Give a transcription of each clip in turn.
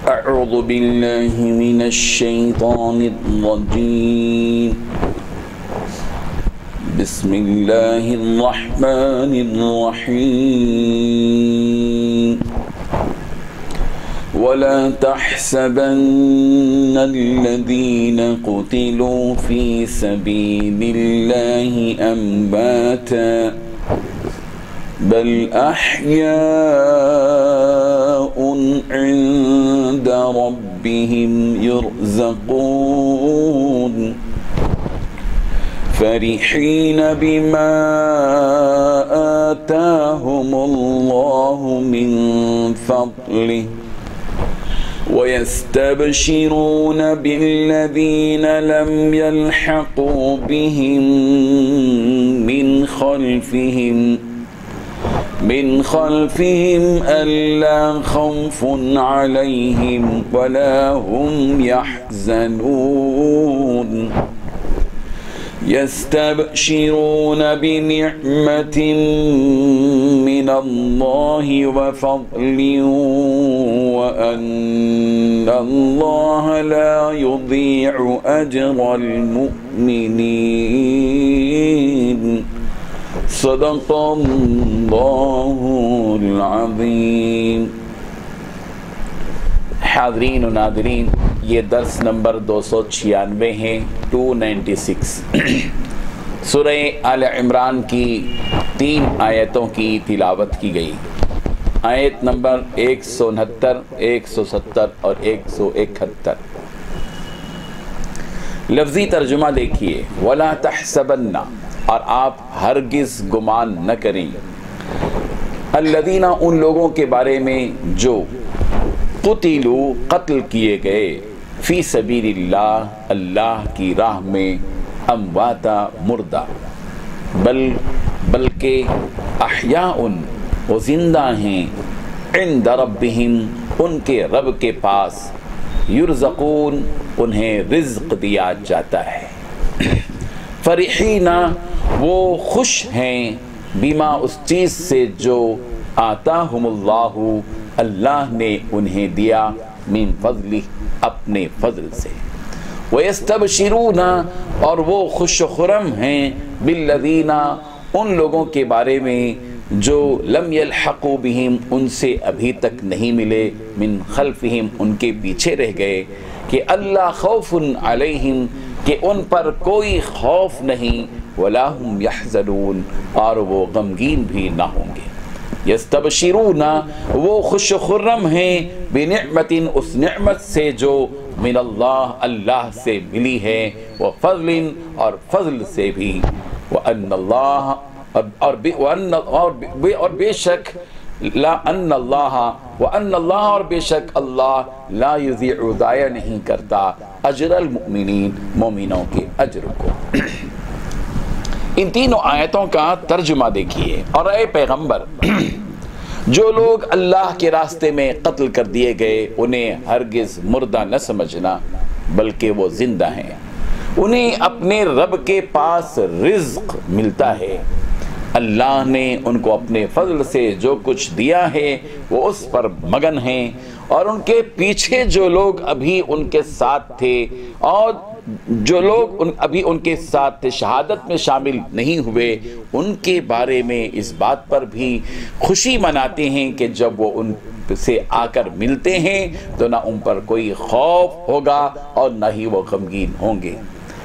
أعوذ بالله من الشيطان الرجيم بسم الله الرحمن الرحيم ولا تحسبن الذين قتلوا في سبيل الله أمواتا بل أحياء عند ربهم يرزقون فرحين بما آتاهم الله من فضله ويستبشرون بالذين لم يلحقوا بهم من خلفهم ألا خوف عليهم ولا هم يحزنون يستبشرون بنعمة من الله وفضل وأن الله لا يضيع أجر المؤمنين صدق اللہ العظیم۔ حاضرین و ناظرین، یہ درس نمبر 296 ہے، 296 سورہ آل عمران کی 3 آیتوں کی تلاوت کی گئی۔ آیت نمبر 169، 170 اور 171۔ لفظی ترجمہ دیکھیے، وَلَا تَحْسَبَنَّ، اور آپ ہرگز گمان نہ کریں، الذین، ان لوگوں کے بارے میں جو قتلوا، قتل کیے گئے، فی سبیل اللہ، اللہ کی راہ میں، امواتا، مردہ، بلکہ احیاء، وہ زندہ ہیں، عند ربہم، ان کے رب کے پاس، یرزقون، انہیں رزق دیا جاتا ہے، فرحین، وہ خوش ہیں، بما، اس چیز سے جو آتاہم اللہ، اللہ نے انہیں دیا، من فضلہ، اپنے فضل سے، ویستبشرون، اور وہ خوش و خرم ہیں، بالذین، ان لوگوں کے بارے میں جو لم یلحقوا بہم، ان سے ابھی تک نہیں ملے، من خلفہم، ان کے پیچھے رہ گئے، کہ اللہ خوف علیہم، کہ ان پر کوئی خوف نہیں، ولا هم يحزنون، اور وہ غمگین بھی نہ ہوں گے، یستبشرون، وہ خوش و خرم ہیں، بنعمت، اس نعمت سے جو من اللہ، اللہ سے ملی ہے، وفضل، اور فضل سے بھی، وان اللہ، اور بے شک لا ان اللہ، وان اللہ، اور بے شک اللہ، لا یضیع، ضائع نہیں کرتا، اجر المؤمنین، مومنوں کے اجر کو۔ ان تینوں آیتوں کا ترجمہ دیکھیے، اور اے پیغمبر، جو لوگ اللہ کے راستے میں قتل کر دیے گئے، انہیں ہرگز مردہ نہ سمجھنا، بلکہ وہ زندہ ہیں، انہیں اپنے رب کے پاس رزق ملتا ہے، اللہ نے ان کو اپنے فضل سے جو کچھ دیا ہے وہ اس پر مگن ہیں، اور ان کے پیچھے جو لوگ ابھی ان کے ساتھ تھے، اور جو لوگ ابھی ان کے ساتھ تھے، شہادت میں شامل نہیں ہوئے، ان کے بارے میں اس بات پر بھی خوشی مناتے ہیں کہ جب وہ ان سے آ کر ملتے ہیں تو نہ ان پر کوئی خوف ہوگا اور نہ ہی وہ غمگین ہوں گے،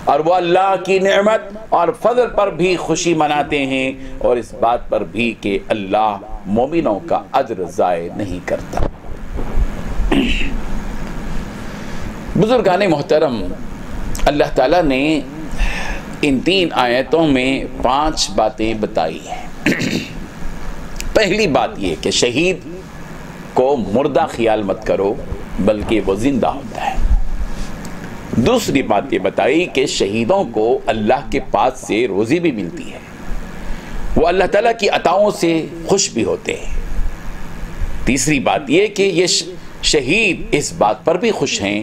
اور وہ اللہ کی نعمت اور فضل پر بھی خوشی مناتے ہیں، اور اس بات پر بھی کہ اللہ مومنوں کا اجر ضائع نہیں کرتا۔ بزرگان محترم، اللہ تعالیٰ نے ان 3 آیتوں میں 5 باتیں بتائی ہیں۔ پہلی بات یہ کہ شہید کو مردہ خیال مت کرو، بلکہ وہ زندہ ہوتا ہے۔ دوسری بات یہ بتائی کہ شہیدوں کو اللہ کے پاس سے روزی بھی ملتی ہے، وہ اللہ تعالیٰ کی عطاؤں سے خوش بھی ہوتے ہیں۔ تیسری بات یہ کہ یہ شہید اس بات پر بھی خوش ہیں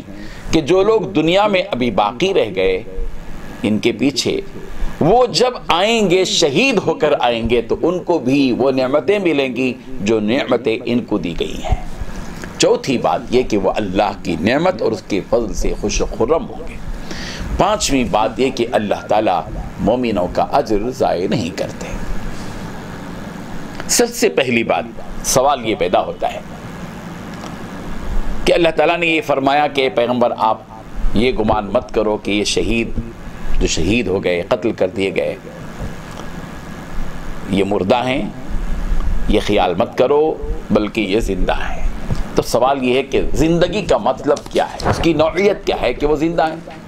کہ جو لوگ دنیا میں ابھی باقی رہ گئے، ان کے پیچھے وہ جب آئیں گے، شہید ہو کر آئیں گے، تو ان کو بھی وہ نعمتیں ملیں گی جو نعمتیں ان کو دی گئی ہیں، چوتھی بات یہ کہ وہ اللہ کی نعمت اور اس کے فضل سے خوش و خرم ہوں گے۔ پانچویں بات یہ کہ اللہ تعالیٰ مومنوں کا اجر ضائع نہیں کرتے۔ سب سے پہلی بات سوال یہ پیدا ہوتا ہے کہ اللہ تعالیٰ نے یہ فرمایا کہ پیغمبر آپ یہ گمان مت کرو کہ یہ شہید جو شہید ہو گئے، قتل کر دیے گئے، یہ مردہ ہیں، یہ خیال مت کرو بلکہ یہ زندہ ہیں۔ تو سوال یہ ہے کہ زندگی کا مطلب کیا ہے، اس کی نوعیت کیا ہے کہ وہ زندہ ہیں؟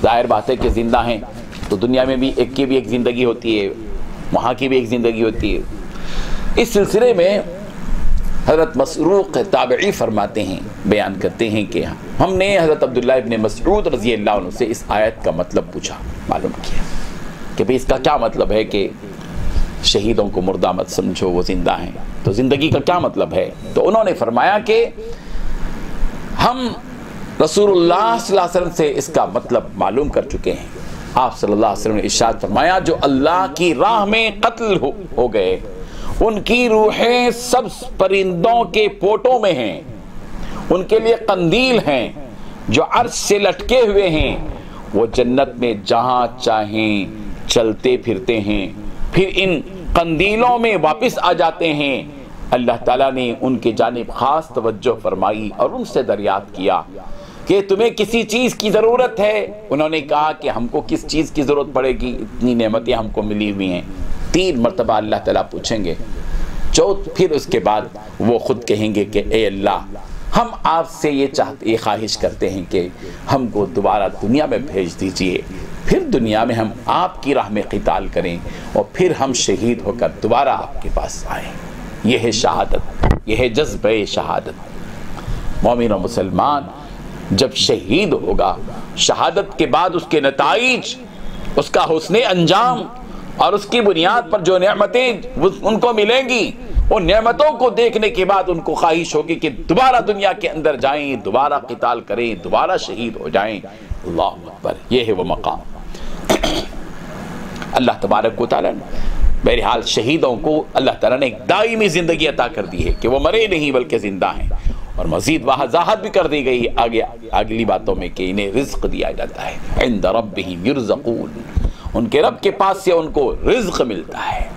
ظاہر بات ہے کہ زندہ ہیں تو دنیا میں بھی ایک کی بھی ایک زندگی ہوتی ہے، وہاں کی بھی ایک زندگی ہوتی ہے۔ اس سلسلے میں حضرت مسروق تابعی فرماتے ہیں، بیان کرتے ہیں کہ ہم نے حضرت عبداللہ ابن مسعود رضی اللہ عنہ سے اس آیت کا مطلب پوچھا، معلوم کیا کہ بھئی اس کا کیا مطلب ہے کہ شہیدوں کو مردہ مت سمجھو، وہ زندہ ہیں، تو زندگی کا کیا مطلب ہے؟ تو انہوں نے فرمایا کہ ہم رسول اللہ صلی اللہ علیہ وسلم سے اس کا مطلب معلوم کر چکے ہیں۔ آپ صلی اللہ علیہ وسلم نے ارشاد فرمایا جو اللہ کی راہ میں قتل ہو گئے ان کی روحیں سب پرندوں کے پوٹوں میں ہیں، ان کے لیے قندیل ہیں جو عرش سے لٹکے ہوئے ہیں، وہ جنت میں جہاں چاہیں چلتے پھرتے ہیں، پھر ان قندیلوں میں واپس آ جاتے ہیں۔ اللہ تعالیٰ نے ان کی جانب خاص توجہ فرمائی اور ان سے دریافت کیا کہ تمہیں کسی چیز کی ضرورت ہے؟ انہوں نے کہا کہ ہم کو کس چیز کی ضرورت پڑے گی، اتنی نعمتیں ہم کو ملی ہوئی ہیں۔ 3 مرتبہ اللہ تعالیٰ پوچھیں گے، پھر اس کے بعد وہ خود کہیں گے کہ اے اللہ ہم آپ سے یہ خواہش کرتے ہیں کہ ہم کو دوبارہ دنیا میں بھیج دیجئے، پھر دنیا میں ہم آپ کی راہ میں قتال کریں اور پھر ہم شہید ہو کر دوبارہ آپ کے پاس آئیں۔ یہ ہے شہادت، یہ ہے جذبہ شہادت۔ مومن و مسلمان جب شہید ہوگا، شہادت کے بعد اس کے نتائج، اس کا حسن انجام اور اس کی بنیاد پر جو نعمتیں ان کو ملیں گی، ان نعمتوں کو دیکھنے کے بعد ان کو خواہش ہوگی کہ دوبارہ دنیا کے اندر جائیں، دوبارہ قتال کریں، دوبارہ شہید ہو جائیں۔ اللہ اکبر، یہ ہے وہ مقام۔ اللہ تبارک و تعالیٰ نے بہرحال شہیدوں کو اللہ تعالیٰ نے ایک دائمی زندگی عطا کر دی ہے کہ وہ مرے نہیں بلکہ زندہ ہیں، اور مزید وضاحت بھی کر دی گئی آگے اگلی باتوں میں کہ انہیں رزق دیا جاتا ہے۔ عند ربہم یرزقون، ان کے رب کے پاس سے ان کو رزق ملتا ہے،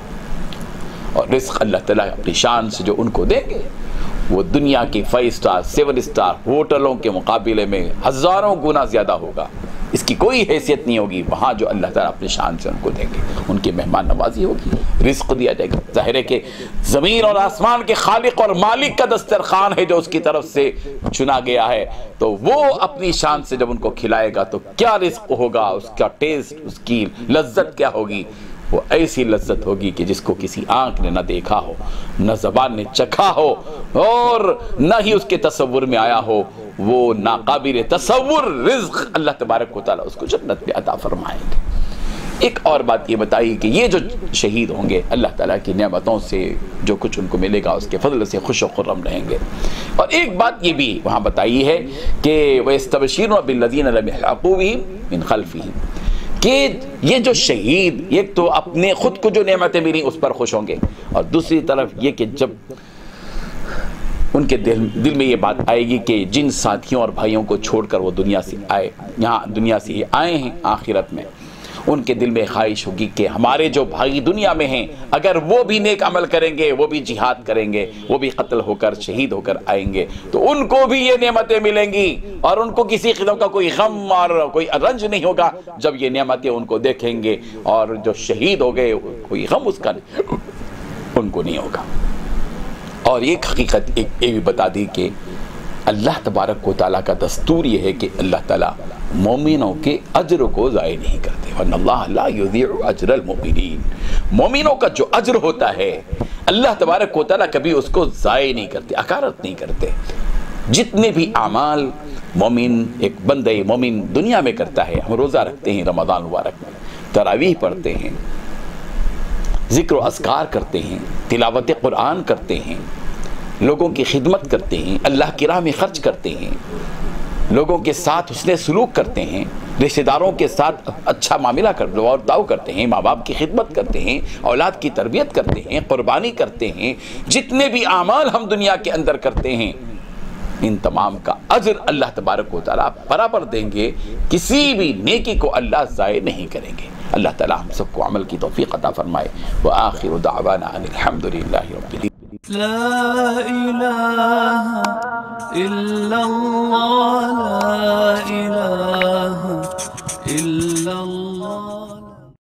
اور رزق اللہ تعالیٰ اپنی شان سے جو ان کو دیں گے وہ دنیا کی 5 سٹار 7 سٹار ہوٹلوں کے مقابلے میں ہزاروں گنا زیادہ ہوگا۔ اس کی کوئی حیثیت نہیں ہوگی وہاں جو اللہ تعالیٰ اپنی شان سے ان کو دیں گے، ان کی مہمان نوازی ہوگی، رزق دیا جائے گا۔ ظاہر ہے کہ زمین اور آسمان کے خالق اور مالک کا دسترخوان ہے جو اس کی طرف سے چنا گیا ہے، تو وہ اپنی شان سے جب ان کو کھلائے گا تو کیا رزق ہوگا، اس کا ٹیسٹ، اس کی لذت کیا ہوگی؟ وہ ایسی لذت ہوگی کہ جس کو کسی آنکھ نے نہ دیکھا ہو، نہ زبان نے چکھا ہو، اور نہ ہی اس کے تصور میں آیا ہو۔ وہ ناقابل تصور رزق اللہ تبارک و تعالیٰ اس کو جنت میں عطا فرمائیں گے۔ ایک اور بات یہ بتائی کہ یہ جو شہید ہوں گے اللہ تعالیٰ کی نعمتوں سے جو کچھ ان کو ملے گا اس کے فضل سے خوش و خرم رہیں گے۔ اور ایک بات یہ بھی وہاں بتائی ہے کہ وَيَسْتَبْشِرُونَ بِالَّذِينَ لَمْ يَلْحَقُوا بِهِم مِّن خَلْفِهِم، کہ یہ جو شہید ایک تو اپنے خود کو جو نعمتیں ملی اس پر خوش ہوں گے، اور دوسری طرف یہ کہ جب ان کے دل میں یہ بات آئے گی کہ جن ساتھیوں اور بھائیوں کو چھوڑ کر وہ دنیا سے آئے، یہاں دنیا سے آئے ہیں آخرت میں، ان کے دل میں خواہش ہوگی کہ ہمارے جو بھائی دنیا میں ہیں اگر وہ بھی نیک عمل کریں گے، وہ بھی جہاد کریں گے، وہ بھی قتل ہو کر شہید ہو کر آئیں گے تو ان کو بھی یہ نعمتیں ملیں گی، اور ان کو کسی قسم کا کوئی غم اور کوئی رنج نہیں ہوگا جب یہ نعمتیں ان کو دیکھیں گے، اور جو شہید ہو گئے کوئی غم اس کا ان کو نہیں ہوگا۔ اور ایک حقیقت ایک بھی بتا دی کہ اللہ تبارک و تعالیٰ کا دستور یہ ہے کہ اللہ تعالیٰ مومنوں کے اجر کو ضائع نہیں کرتے، وَإِنَّ اللَّهَ لَا يُضِيعُ أَجْرَ الْمُؤْمِنِينَ، مومنوں کا جو اجر ہوتا ہے اللہ تبارک و تعالیٰ کبھی اس کو ضائع نہیں کرتے، اکارت نہیں کرتے۔ جتنے بھی اعمال مومن ایک بندہ مومن دنیا میں کرتا ہے، ہم روزہ رکھتے ہیں رمضان مبارک میں، تراویح پڑھتے ہیں، ذکر و اذکار کرتے ہیں، تلاوت قرآن کرتے ہیں، لوگوں کی خدمت کرتے ہیں، اللہ کی راہ میں خرچ کرتے ہیں، لوگوں کے ساتھ حسن سلوک کرتے ہیں، رشتہ داروں کے ساتھ اچھا معاملہ کرتے ہیں، ماں باپ کی خدمت کرتے ہیں، اولاد کی تربیت کرتے ہیں، قربانی کرتے ہیں، جتنے بھی اعمال ہم دنیا کے اندر کرتے ہیں ان تمام کا اجر اللہ تبارک و تعالیٰ برابر دیں گے، کسی بھی نیکی کو اللہ ضائع نہیں کریں گے۔ اللہ تعالیٰ ہم سب کو عمل کی توفیق عطا فرمائے۔ وآخر دعوانا ان الحمدللہ رب العالمین۔ لا إله إلا الله، لا إله